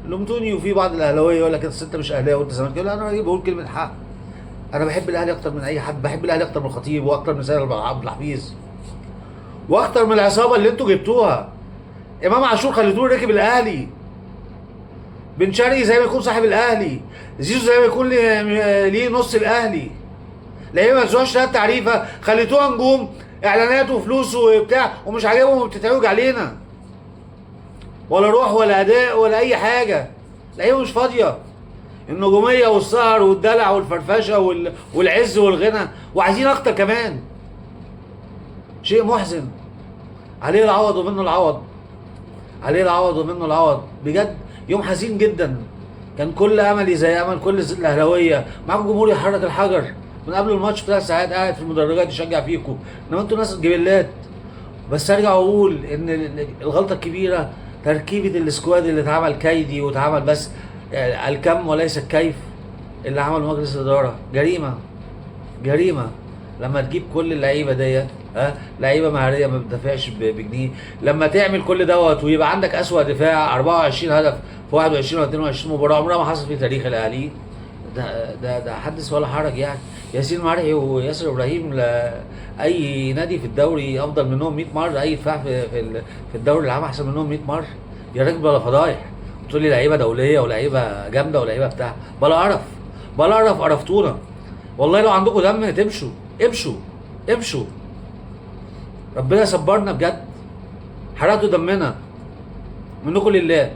لمتوني، وفي بعض الاهلاويه يقول لك انت مش اهلاوي وانت زملكاوي. لا، انا بقول كلمه حق. انا بحب الاهلي اكتر من اي حد، بحب الاهلي اكتر من الخطيب واكتر من سيد عبد الحفيظ واكتر من العصابه اللي انتوا جبتوها. امام عاشور خليتوه ركب الاهلي، بن شرقي زي ما يكون صاحب الاهلي، زيزو زي ما يكون ليه نص الاهلي. لعيبه ما تسواش ثلاث تعريفه خليتوها نجوم اعلانات وفلوس وبتاع، ومش عاجبهم وبتتعوج علينا، ولا روح ولا اداء ولا اي حاجه. لعيبه مش فاضيه. النجوميه والسهر والدلع والفرفشه والعز والغنى، وعايزين اكتر كمان. شيء محزن. عليه العوض ومنه العوض، عليه العوض ومنه العوض بجد. يوم حزين جدا. كان كل املي زي امل كل الاهلاويه، معاكم جمهور يحرك الحجر من قبل الماتش ب3 ساعات قاعد في المدرجات يشجع فيكم، انما انتوا ناس جبلات. بس ارجع واقول ان الغلطه الكبيره تركيبه السكواد اللي اتعمل كيدي واتعمل بس الكم وليس الكيف. اللي عمل مجلس الاداره جريمه، جريمه. لما تجيب كل اللعيبه ديت، لعيبه مهاريه ما بتدافعش بجنيه، لما تعمل كل دوت ويبقى عندك اسوأ دفاع 24 هدف في 21 و 22 مباراه عمرها ما حصل في تاريخ الاهلي. ده حدث ولا حرج يعني. ياسين مرعي وياسر ابراهيم اي نادي في الدوري افضل منهم 100 مره، اي دفاع في الدوري العام احسن منهم 100 مره. يا راجل بلا فضايح، تقول لي لعيبه دوليه ولعيبه جامده ولعيبه بتاع، بلا قرف، بلا قرف. قرفتونا والله. لو عندكم دم تمشوا، امشوا، امشوا. ربنا يصبرنا بجد. حرقتوا دمنا منكم لله.